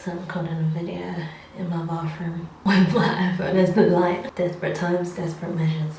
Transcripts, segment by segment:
So I'm recording a video in my bathroom with my iPhone as the light. Desperate times, desperate measures.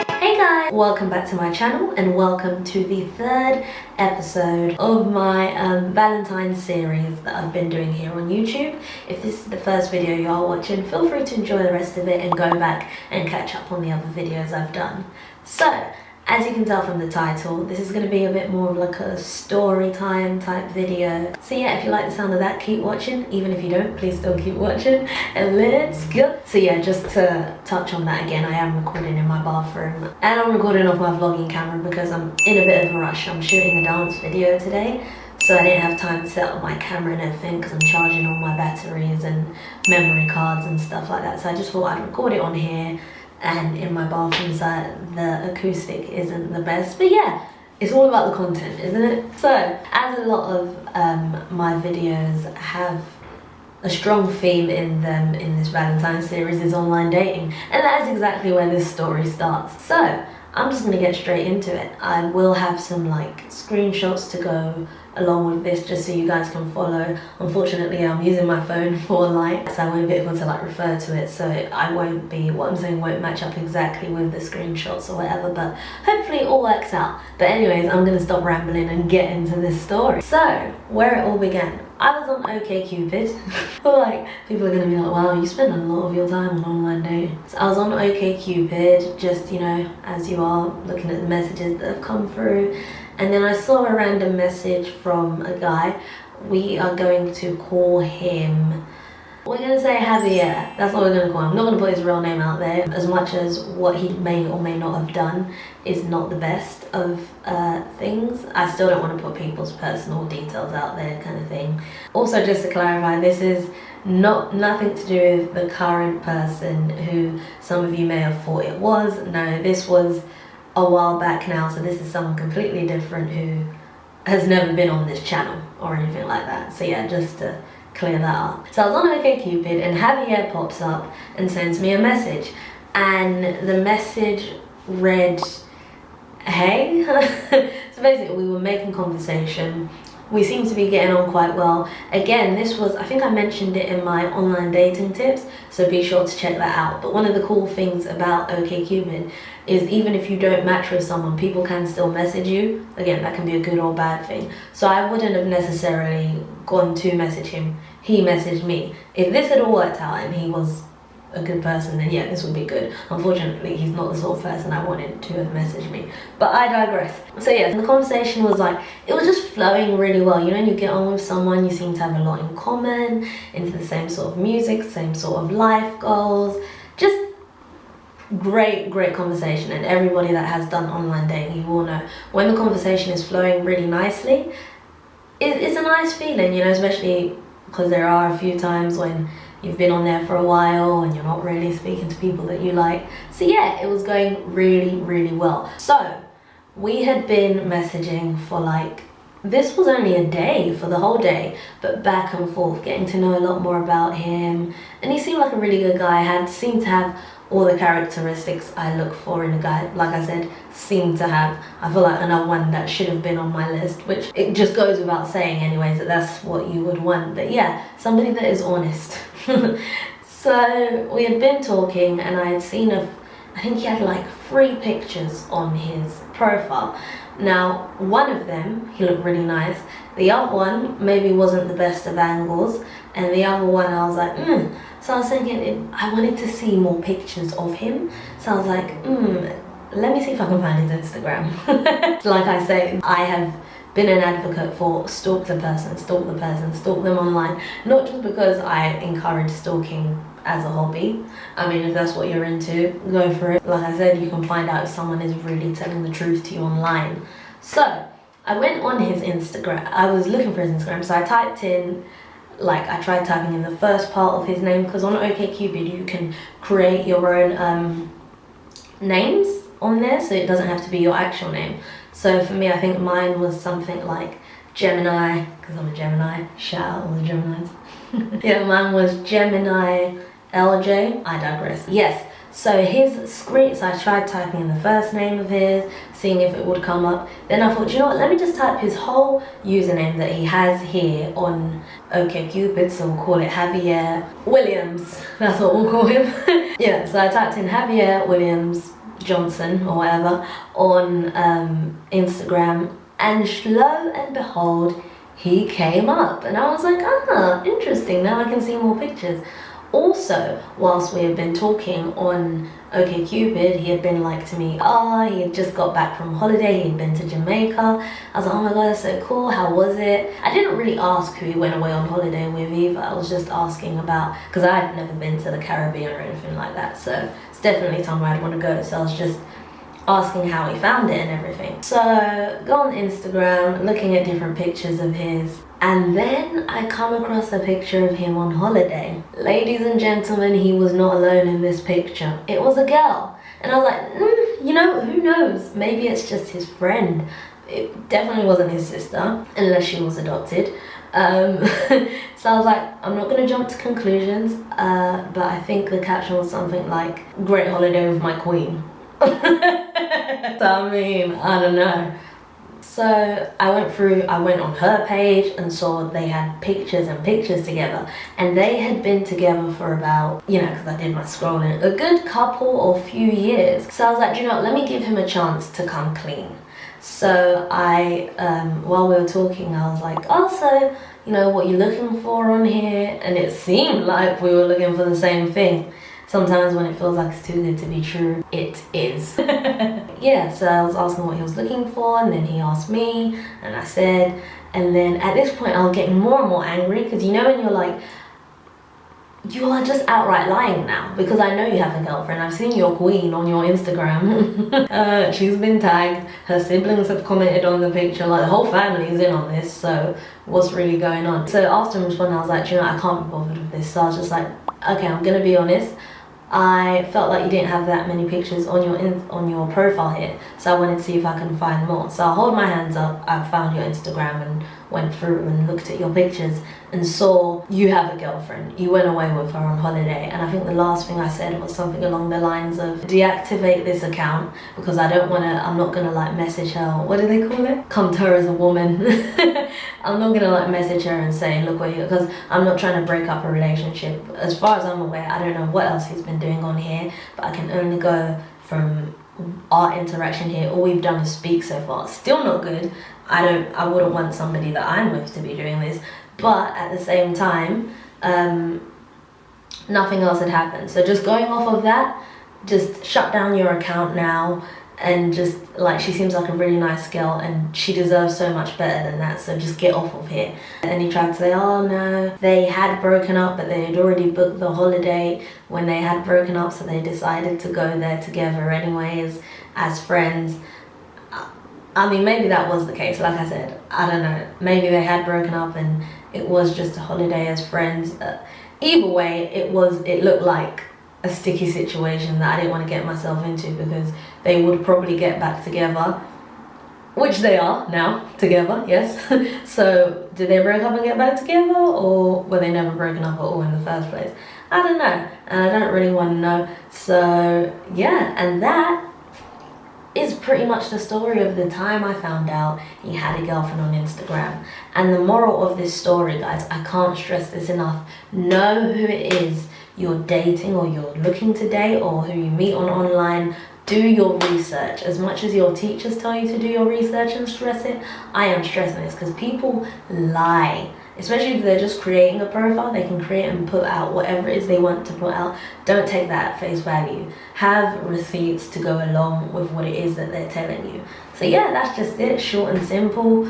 Hey guys! Welcome back to my channel and welcome to the third episode of my Valentine's series that I've been doing here on YouTube. If this is the first video you are watching, feel free to enjoy the rest of it and go back and catch up on the other videos I've done. So, as you can tell from the title, this is going to be a bit more of like a story time type video. So yeah, if you like the sound of that, keep watching. Even if you don't, please still keep watching. And let's go. So yeah, just to touch on that again, I am recording in my bathroom. And I'm recording off my vlogging camera because I'm in a bit of a rush. I'm shooting a dance video today. So I didn't have time to set up my camera and everything because I'm charging all my batteries and memory cards and stuff like that. So I just thought I'd record it on here. And in my bathroom, so the acoustic isn't the best, but yeah, it's all about the content, isn't it? So as a lot of my videos have a strong theme in them in this Valentine's series is online dating, and that is exactly where this story starts. So I'm just gonna get straight into it. I will have some like screenshots to go along with this just so you guys can follow. Unfortunately, I'm using my phone for light, so I won't be able to like refer to it, so I won't be, what I'm saying won't match up exactly with the screenshots or whatever, but hopefully it all works out. But anyways, I'm gonna stop rambling and get into this story. So, where it all began. I was on okcupid. Well, like, people are gonna be like, wow, you spend a lot of your time on online dating. So I was on okcupid, just, you know, as you are, looking at the messages that have come through. And then I saw a random message from a guy. We are going to call him, we're gonna say Javier. That's what we're gonna call him. I'm not gonna put his real name out there, as much as what he may or may not have done is not the best of things. I still don't want to put people's personal details out there, kind of thing. Also, just to clarify, this is nothing to do with the current person who some of you may have thought it was. No, this was a while back now, so this is someone completely different who has never been on this channel or anything like that. So yeah, just to clear that up. So I was on okcupid and Javier pops up and sends me a message, and the message read, hey. So basically we were making conversation. We seem to be getting on quite well. Again, this was, I think I mentioned it in my online dating tips, so be sure to check that out. But one of the cool things about okcupid is even if you don't match with someone, people can still message you. Again, that can be a good or bad thing. So I wouldn't have necessarily gone to message him. He messaged me. If this had all worked out and he was a good person, then yeah, this would be good. Unfortunately, he's not the sort of person I wanted to have messaged me, but I digress. So yeah, the conversation was like, it was just flowing really well. You know, when you get on with someone, you seem to have a lot in common, into the same sort of music, same sort of life goals, just great conversation. And everybody that has done online dating, you all know, when the conversation is flowing really nicely, it's a nice feeling, you know, especially because there are a few times when you've been on there for a while and you're not really speaking to people that you like. So yeah, it was going really well. So we had been messaging for like, this was only a day, for the whole day, but back and forth, getting to know a lot more about him. And he seemed like a really good guy, seemed to have all the characteristics I look for in a guy. Like I said, seemed to have. I feel like another one that should have been on my list, which it just goes without saying anyways that that's what you would want. But yeah, somebody that is honest. So we had been talking and I had seen I think he had like 3 pictures on his profile. Now, one of them, he looked really nice. The other one maybe wasn't the best of angles. And the other one, I was like, So I was thinking, I wanted to see more pictures of him. So I was like, let me see if I can find his Instagram. Like I say, I have been an advocate for stalk the person, stalk them online. Not just because I encourage stalking as a hobby. I mean, if that's what you're into, go for it. Like I said, you can find out if someone is really telling the truth to you online. So I went on his Instagram. I was looking for his Instagram, so I typed in, like, I tried typing in the first part of his name, because on okcupid you can create your own names on there, so it doesn't have to be your actual name. So for me, I think mine was something like Gemini, because I'm a Gemini. Shout out all the Geminis. Yeah, mine was Gemini LJ. I digress. Yes, So his screen, so I tried typing in the first name of his, seeing if it would come up. Then I thought, you know what, let me just type his whole username that he has here on okcupid, so we'll call it Javier Williams. That's what we'll call him. Yeah, so I typed in Javier Williams Johnson or whatever on Instagram, and lo and behold, he came up, and I was like, ah, interesting, now I can see more pictures. Also, whilst we had been talking on okcupid, he had been like to me, he had just got back from holiday, he had been to Jamaica. I was like, oh my god, that's so cool, how was it? I didn't really ask who he went away on holiday with either. I was just asking about, because I've never been to the Caribbean or anything like that, so it's definitely somewhere I'd want to go. So I was just asking how he found it and everything. So go on Instagram, looking at different pictures of his, and then I come across a picture of him on holiday. Ladies and gentlemen, he was not alone in this picture. It was a girl. And I was like, you know, who knows? Maybe it's just his friend. It definitely wasn't his sister, unless she was adopted. So I was like, I'm not gonna jump to conclusions, but I think the caption was something like, great holiday with my queen. So I mean, I don't know. So I went on her page and saw they had pictures and pictures together, and they had been together for about, you know, because I did my scrolling, a good couple or few years. So I was like, you know what, let me give him a chance to come clean. So I, while we were talking, I was like, oh, so, you know, what you looking for on here? And it seemed like we were looking for the same thing. Sometimes when it feels like it's too good to be true, it is. Yeah, so I was asking what he was looking for, and then he asked me, and I said, and then at this point I was getting more and more angry, because you know when you're like, you are just outright lying now, because I know you have a girlfriend. I've seen your queen on your Instagram. She's been tagged, her siblings have commented on the picture, like the whole family is in on this, so what's really going on? So after responding, I was like, you know, I can't be bothered with this. So I was just like, okay, I'm gonna be honest. I felt like you didn't have that many pictures on your profile here, so I wanted to see if I can find more. So I hold my hands up, I found your Instagram and went through and looked at your pictures and saw you have a girlfriend. You went away with her on holiday, and I think the last thing I said was something along the lines of, deactivate this account, because I'm not gonna like message her, what do they call it? Come to her as a woman. I'm not gonna like message her and say, look what you, because I'm not trying to break up a relationship. As far as I'm aware, I don't know what else he's been doing on here, but I can only go from our interaction here. All we've done is speak so far. Still not good. I wouldn't want somebody that I'm with to be doing this, but at the same time, nothing else had happened. So just going off of that, just shut down your account now, and just like, she seems like a really nice girl and she deserves so much better than that, so just get off of here. And he tried to say, oh no, they had broken up, but they had already booked the holiday when they had broken up, so they decided to go there together anyways as friends. I mean, maybe that was the case, like I said, I don't know, maybe they had broken up and it was just a holiday as friends. Either way, it looked like a sticky situation that I didn't want to get myself into, because they would probably get back together, which they are now together, yes. So did they break up and get back together, or were they never broken up at all in the first place? I don't know, and I don't really want to know. So yeah, and that is pretty much the story of the time I found out he had a girlfriend on Instagram. And the moral of this story, guys, I can't stress this enough, know who it is you're dating or you're looking to date, or who you meet on online. Do your research. As much as your teachers tell you to do your research and stress it, I am stressing this, because people lie. Especially if they're just creating a profile, they can create and put out whatever it is they want to put out. Don't take that at face value. Have receipts to go along with what it is that they're telling you. So yeah, that's just it, short and simple.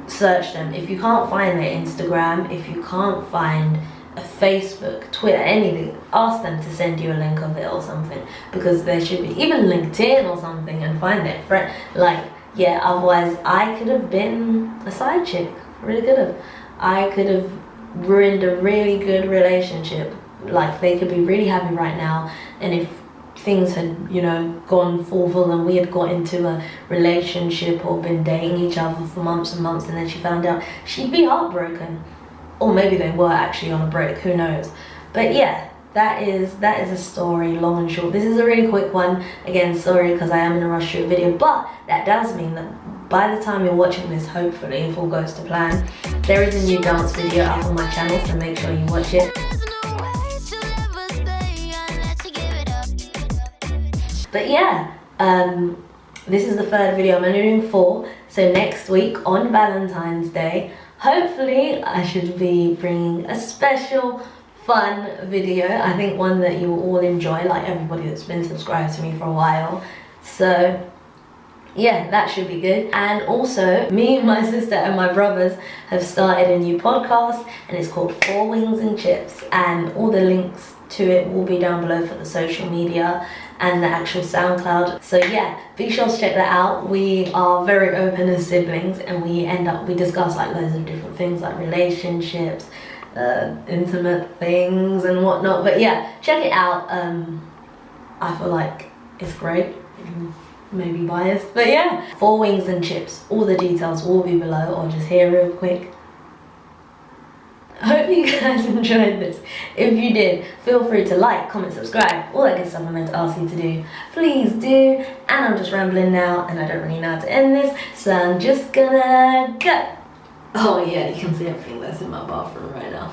Search them. If you can't find their Instagram, if you can't find a Facebook, Twitter, anything, ask them to send you a link of it or something, because there should be, even LinkedIn or something, and find their friend. Like, yeah, otherwise I could have been a side chick, really could have. I could have ruined a really good relationship. Like, they could be really happy right now, and if things had, you know, gone full and we had got into a relationship or been dating each other for months and months, and then she found out, she'd be heartbroken. Or maybe they were actually on a break, who knows. But yeah, that is a story, long and short. This is a really quick one. Again, sorry because I am in a rush to shoot a video, but that does mean that by the time you're watching this, hopefully, if all goes to plan, there is a new dance video up on my channel, so make sure you watch it. But yeah, this is the third video. I'm only doing 4, so next week on Valentine's Day, hopefully I should be bringing a special fun video. I think one that you will all enjoy, like everybody that's been subscribed to me for a while. So yeah, that should be good. And also, me, my sister and my brothers have started a new podcast, and it's called 4 Wings and Chips, and all the links to it will be down below for the social media and the actual SoundCloud. So yeah, be sure to check that out. We are very open as siblings, and we discuss like loads of different things like relationships, intimate things and whatnot. But yeah, check it out. I feel like it's great. Maybe biased, but yeah. 4 Wings and Chips. All the details will be below, or just here real quick. I hope you guys enjoyed this. If you did, feel free to like, comment, subscribe, all that good stuff I meant to ask you to do. Please do. And I'm just rambling now, and I don't really know how to end this, so I'm just gonna go. Oh yeah, you can see everything that's in my bathroom right now.